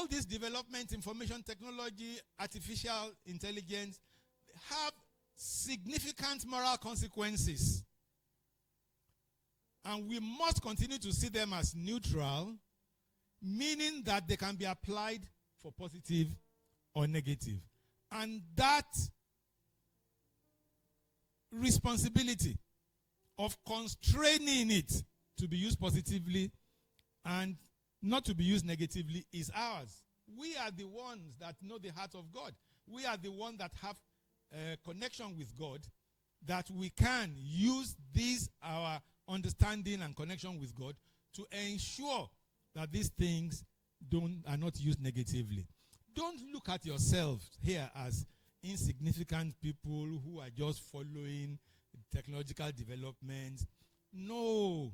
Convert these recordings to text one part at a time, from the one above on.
all this development, information technology, artificial intelligence, have significant moral consequences. And we must continue to see them as neutral, meaning that they can be applied for positive or negative. And that responsibility of constraining it to be used positively and not to be used negatively is ours. We are the ones that know the heart of God. We are the ones that have a connection with God, that we can use this, our understanding and connection with God, to ensure that these things are not used negatively. Don't look at yourself here as insignificant people who are just following technological developments. No.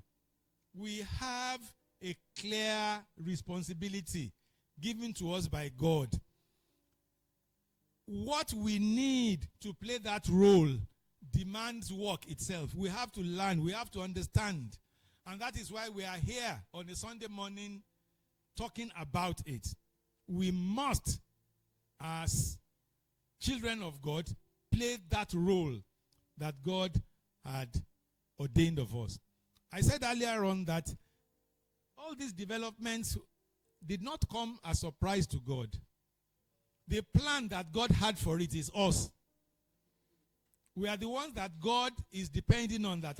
We have a clear responsibility given to us by God. What we need to play that role demands work itself. We have to learn. We have to understand. And that is why we are here on a Sunday morning talking about it. We must, as children of God, play that role that God had ordained of us. I said earlier on that all these developments did not come as a surprise to God. The plan that God had for it is us. We are the ones that God is depending on, that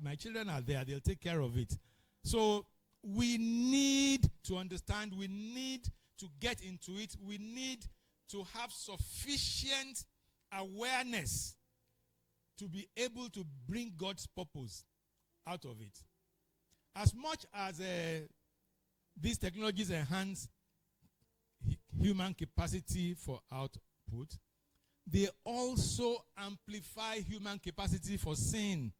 my children are there, they'll take care of it. So we need to understand, we need to get into it, we need to have sufficient awareness to be able to bring God's purpose out of it. As much as these technologies enhance human capacity for output, they also amplify human capacity for sin.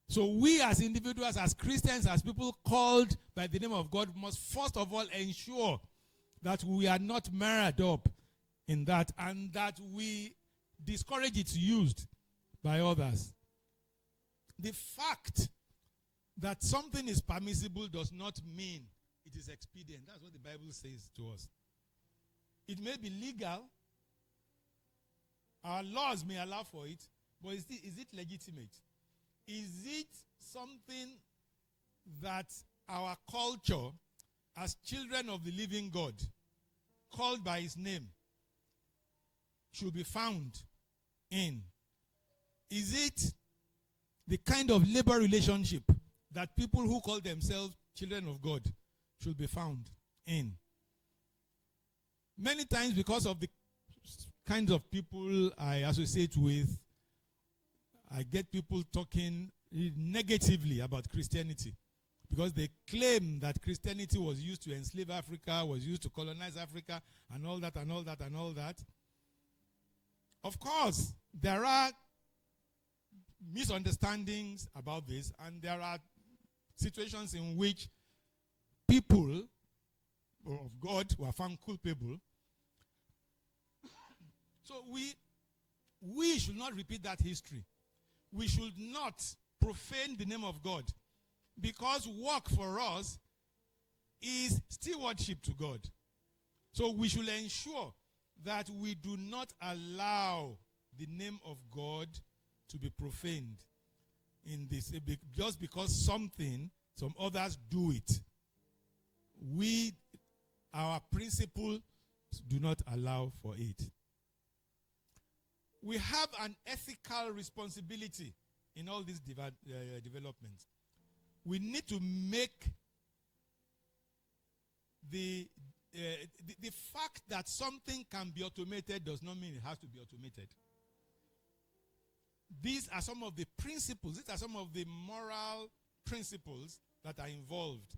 So we as individuals, as Christians, as people called by the name of God, must first of all ensure that we are not marred up in that, and that we discourage its use by others. The fact that something is permissible does not mean it is expedient. That's what the Bible says to us. It may be legal. Our laws may allow for it, but is it legitimate? Is it something that our culture, as children of the living God, called by his name, should be found in? Is it the kind of labor relationship that people who call themselves children of God should be found in? Many times, because of the kinds of people I associate with, I get people talking negatively about Christianity, because they claim that Christianity was used to enslave Africa, was used to colonize Africa, and all that, and all that, and all that. Of course, there are misunderstandings about this, and there are situations in which people of God were found culpable. So we should not repeat that history. We should not profane the name of God, because work for us is stewardship to God. So we should ensure that we do not allow the name of God to be profaned in this, just because some others do it. Our principles do not allow for it. We have an ethical responsibility in all these developments. We need to make the fact that something can be automated does not mean it has to be automated. These are some of the principles, these are some of the moral principles that are involved.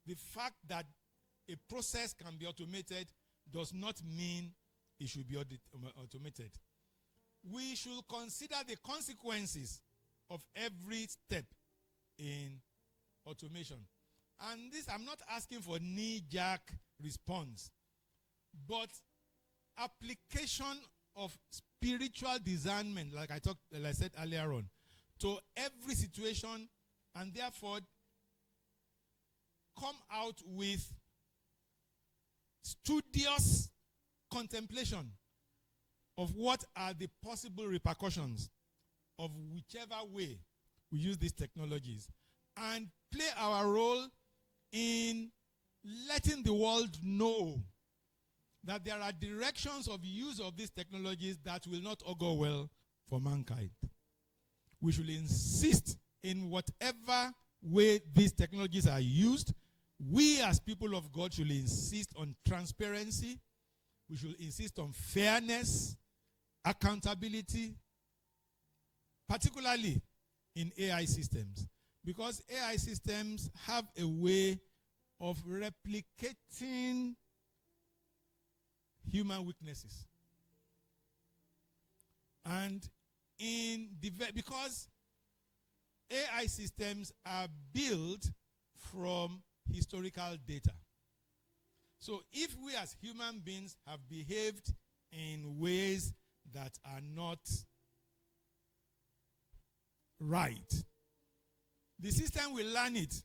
The fact that a process can be automated does not mean it should be automated. We should consider the consequences of every step in automation. And this, I'm not asking for knee-jerk response, but application of spiritual discernment, like I said earlier on, to every situation, and therefore come out with studious contemplation of what are the possible repercussions of whichever way we use these technologies, and play our role in letting the world know that there are directions of use of these technologies that will not augur well for mankind. We should insist in whatever way these technologies are used. We as people of God should insist on transparency. We should insist on fairness, accountability, particularly in AI systems. Because AI systems have a way of replicating human weaknesses. And because AI systems are built from historical data. So if we as human beings have behaved in ways that are not right, the system will learn it.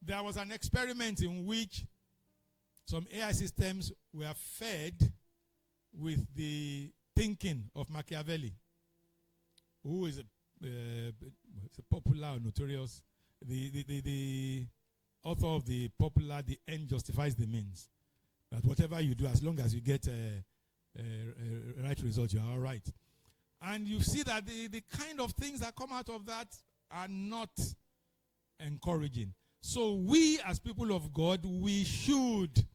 There was an experiment in which some AI systems were fed with the thinking of Machiavelli, who is a popular or notorious, the author of the popular "The End Justifies the Means." That whatever you do, as long as you get a right result, you are all right. And you see that the kind of things that come out of that are not encouraging. So we as people of God, we should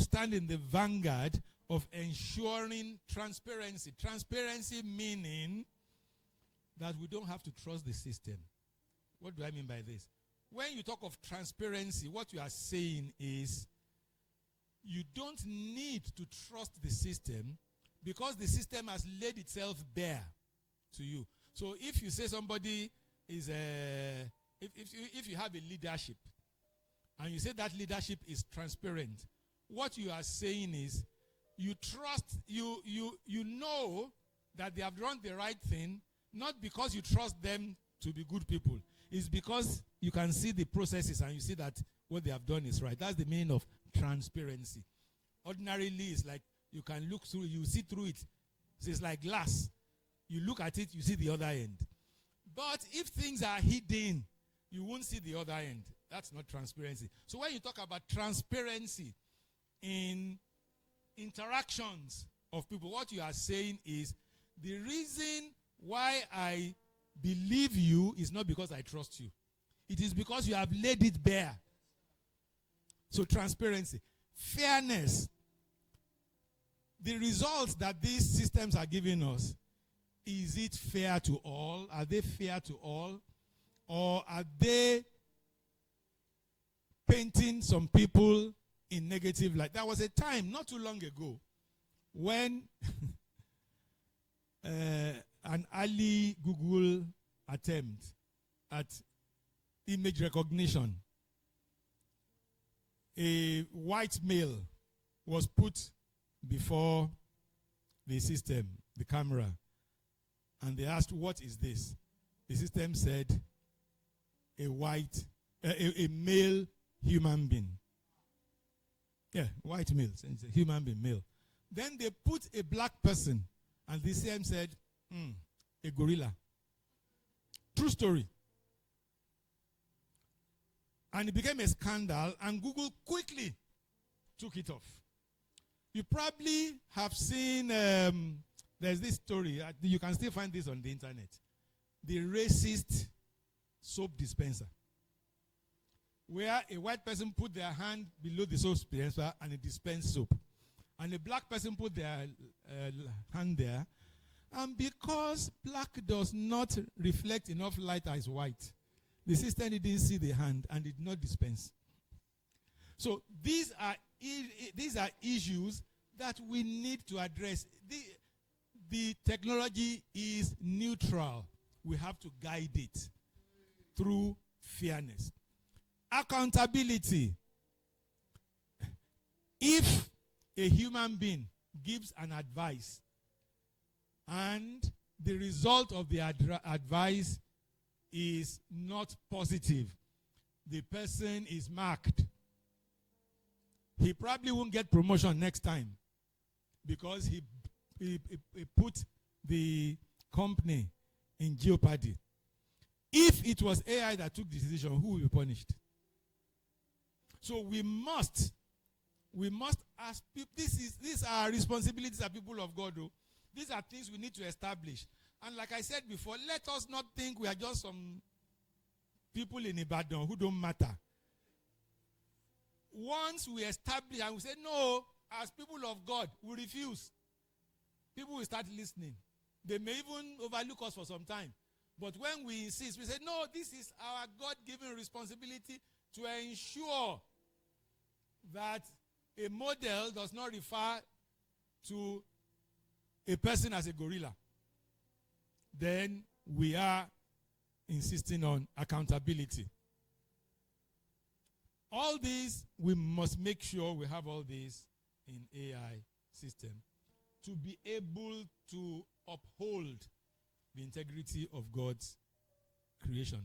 stand in the vanguard of ensuring transparency. Transparency meaning that we don't have to trust the system. What do I mean by this? When you talk of transparency, what you are saying is you don't need to trust the system because the system has laid itself bare to you. So if you say somebody is if you have a leadership and you say that leadership is transparent, what you are saying is you trust, you know that they have done the right thing, not because you trust them to be good people. It's because you can see the processes and you see that what they have done is right. That's the meaning of transparency. Ordinarily, it's like you can look through, you see through it. So it's like glass. You look at it, you see the other end. But if things are hidden, you won't see the other end. That's not transparency. So when you talk about transparency in interactions of people, what you are saying is the reason why I believe you is not because I trust you. It is because you have laid it bare. So transparency. Fairness. The results that these systems are giving us, is it fair to all? Are they fair to all? Or are they painting some people in negative light? There was a time not too long ago when an early Google attempt at image recognition, a white male was put before the system, the camera, and they asked, "What is this?" The system said, a male human being. Yeah, white male, it's a human being, male. Then they put a black person, and the system said, a gorilla. True story. And it became a scandal, and Google quickly took it off. You probably have seen, there's this story, you can still find this on the internet. The racist soap dispenser, where a white person put their hand below the soap dispenser and it dispensed soap. And a black person put their hand there. And because black does not reflect enough light as white, the system didn't see the hand and did not dispense. So these are issues that we need to address. The technology is neutral. We have to guide it through fairness. Accountability. If a human being gives an advice and the result of the advice is not positive, the person is marked he probably won't get promotion next time because he put the company in jeopardy. If it was AI that took the decision, who will be punished? So we must ask people, these are responsibilities of people of God. Though. These are things we need to establish. And like I said before, let us not think we are just some people in Ibadan who don't matter. Once we establish and we say, no, as people of God, we refuse, people will start listening. They may even overlook us for some time. But when we insist, we say, no, this is our God-given responsibility to ensure that a model does not refer to a person as a gorilla. Then we are insisting on accountability. All these, we must make sure we have all these in AI system to be able to uphold the integrity of God's creation.